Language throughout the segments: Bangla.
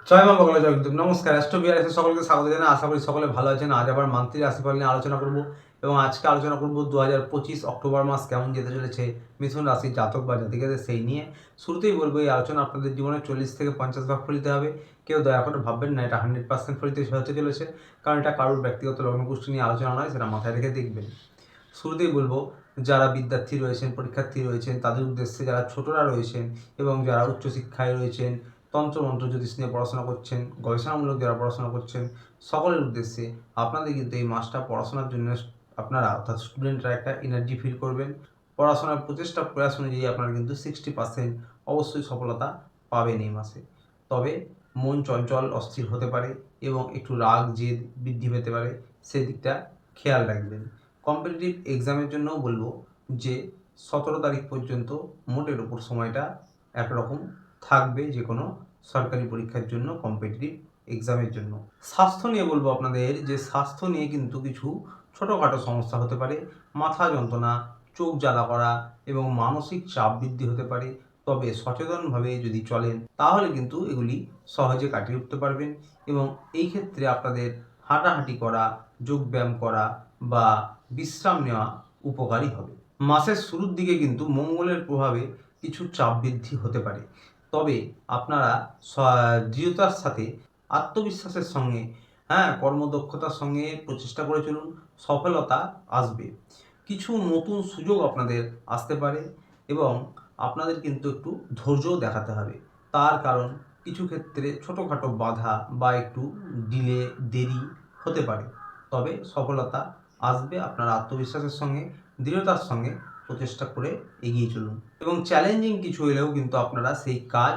জয় মা বগলা জগদ্দীপ। নমস্কার, অ্যাস্ট্রো বিআরএস সকলকে স্বাগত জানাই। আশা করি সকলে ভালো আছেন। আজ আবার মান্থলি রাশিফল নিয়ে আলোচনা করব এবং আজকে আলোচনা করব 2025 অক্টোবর মাস কেমন যেতে চলেছে মিথুন রাশির জাতক বা জাতিকাদের সেই নিয়ে। শুরুতেই বলবো এই আলোচনা আপনাদের জীবনে 40 থেকে 50 ভাগ ফলিতে হবে। কেউ দয়া করে ভাববেন না এটা 100% ফলিতে হতে চলেছে, কারণ এটা কারোর ব্যক্তিগত লগ্নপুষ্টি নিয়ে আলোচনা নয়, সেটা মাথায় রেখে দেখবেন। শুরুতেই বলবো যারা বিদ্যার্থী রয়েছেন, পরীক্ষার্থী রয়েছেন, তাদের উদ্দেশ্যে, যারা ছোটরা রয়েছেন এবং যারা উচ্চশিক্ষায় রয়েছেন, তন্ত্রমন্ত্র জ্যোতিষ নিয়ে পড়াশোনা করছেন, গবেষণামূলক যারা পড়াশোনা করছেন, সকলের উদ্দেশ্যে আপনাদের কিন্তু এই মাসটা পড়াশোনার জন্য আপনারা অর্থাৎ স্টুডেন্টরা একটা এনার্জি ফিল করবেন। পড়াশোনার প্রচেষ্টা প্রয়াস অনুযায়ী আপনারা কিন্তু 60% অবশ্যই সফলতা পাবেন এই মাসে। তবে মন চঞ্চল অস্থির হতে পারে এবং একটু রাগ জেদ বৃদ্ধি পেতে পারে, সেদিকটা খেয়াল রাখবেন। কম্পিটিটিভ এক্সামের জন্যও বলবো যে 17 তারিখ পর্যন্ত মোটের ওপর সময়টা একরকম থাকবে যে কোনো সরকারি পরীক্ষার জন্য, কম্পিটিটিভ এক্সামের জন্য। স্বাস্থ্য নিয়ে বলবো আপনাদের যে স্বাস্থ্য নিয়ে কিন্তু কিছু ছোটোখাটো সমস্যা হতে পারে। মাথা যন্ত্রণা, চোখ জ্বালা করা এবং মানসিক চাপ বৃদ্ধি হতে পারে। তবে সচেতনভাবে যদি চলেন তাহলে কিন্তু এগুলি সহজে কাটিয়ে উঠতে পারবেন এবং এই ক্ষেত্রে আপনাদের হাঁটাহাঁটি করা, যোগব্যায়াম করা বা বিশ্রাম নেওয়া উপকারী হবে। মাসের শুরুর দিকে কিন্তু মঙ্গলের প্রভাবে কিছু চাপ বৃদ্ধি হতে পারে, তবে আপনারা দৃঢ়তার সাথে আত্মবিশ্বাসের সঙ্গে কর্মদক্ষতার সঙ্গে প্রচেষ্টা করে চলুন, সফলতা আসবে। কিছু নতুন সুযোগ আপনাদের আসতে পারে এবং আপনাদের কিন্তু একটু ধৈর্যও দেখাতে হবে। তার কারণ কিছু ক্ষেত্রে ছোটোখাটো বাধা বা একটু ডিলে, দেরি হতে পারে, তবে সফলতা আসবে। আপনার আত্মবিশ্বাসের সঙ্গে, দৃঢ়তার সঙ্গে প্রচেষ্টা করে এগিয়ে চলুন এবং চ্যালেঞ্জিং কিছু এলেও কিন্তু আপনারা সেই কাজ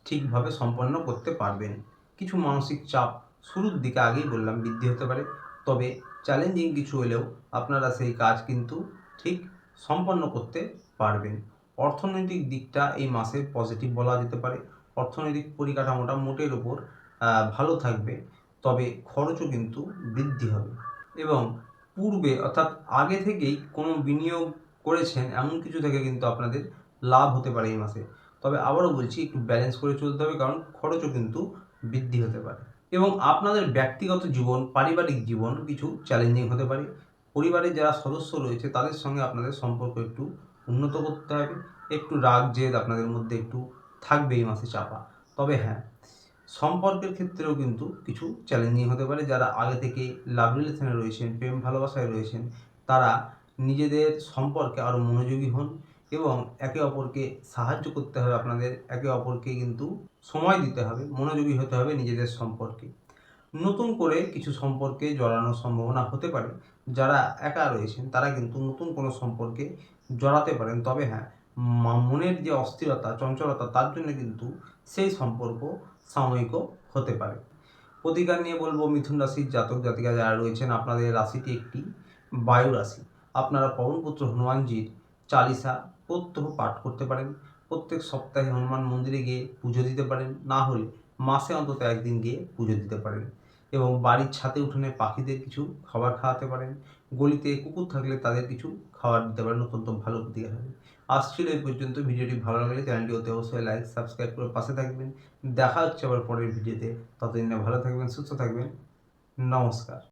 ঠিকভাবে সম্পন্ন করতে পারবেন। কিছু মানসিক চাপ শুরুর দিকে আগেই বললাম বৃদ্ধি হতে পারে, তবে চ্যালেঞ্জিং কিছু এলেও আপনারা সেই কাজ কিন্তু ঠিক সম্পন্ন করতে পারবেন। অর্থনৈতিক দিকটা এই মাসে পজিটিভ বলা যেতে পারে। অর্থনৈতিক পরিকাঠামোটা মোটের ওপর ভালো থাকবে, তবে খরচও কিন্তু বৃদ্ধি হবে এবং পূর্বে অর্থাৎ আগে থেকেই কোনো বিনিয়োগ করেছেন এমন কিছু থেকে কিন্তু আপনাদের লাভ হতে পারে এই মাসে। তবে আবারও বলছি একটু ব্যালেন্স করে চলতে হবে, কারণ খরচও কিন্তু বৃদ্ধি হতে পারে এবং আপনাদের ব্যক্তিগত জীবন, পারিবারিক জীবন কিছু চ্যালেঞ্জিং হতে পারে। পরিবারের যারা সদস্য রয়েছে তাদের সঙ্গে আপনাদের সম্পর্ক একটু উন্নত করতে হবে। একটু রাগ জেদ আপনাদের মধ্যে একটু থাকবে এই মাসে চাপা। তবে হ্যাঁ, সম্পর্কের ক্ষেত্রেও কিন্তু কিছু চ্যালেঞ্জিং হতে পারে। যারা আগে থেকে লাভ রিলেশনে রয়েছেন, প্রেম ভালোবাসায় রয়েছেন, তারা নিজেদের সম্পর্কে আরও মনোযোগী হন এবং একে অপরকে সাহায্য করতে হবে আপনাদের। একে অপরকে কিন্তু সময় দিতে হবে, মনোযোগী হতে হবে নিজেদের সম্পর্কে। নতুন করে কিছু সম্পর্কে জড়ানোর সম্ভাবনা হতে পারে। যারা একা রয়েছেন তারা কিন্তু নতুন কোনো সম্পর্কে জড়াতে পারেন, তবে হ্যাঁ, মনের যে অস্থিরতা, চঞ্চলতা, তার জন্য কিন্তু সেই সম্পর্ক সাময়িকও হতে পারে। প্রতিকার নিয়ে বলবো মিথুন রাশির জাতক জাতিকা যারা রয়েছেন, আপনাদের রাশিটি একটি বায়ু রাশি। আপনারা পবনপুত্র হনুমানজির চালিসা প্রত্যহ পাঠ করতে পারেন। প্রত্যেক সপ্তাহে হনুমান মন্দিরে গিয়ে পুজো দিতে পারেন, না হলে মাসে অন্তত একদিন গিয়ে পুজো দিতে পারেন এবং বাড়ির ছাদে উঠোনে পাখিদের কিছু খাবার খাওয়াতে পারেন। গলিতে কুকুর থাকলে তাদের কিছু খাবার দিতে পারেন, অত্যন্ত ভালো প্রতিকার হবে। আজ ছিল এই পর্যন্ত। ভিডিওটি ভালো লাগলে চ্যানেলটি অতি অবশ্যই লাইক সাবস্ক্রাইব করে পাশে থাকবেন। দেখা হচ্ছে আবার পরের ভিডিওতে। ততদিনে ভালো থাকবেন, সুস্থ থাকবেন। নমস্কার।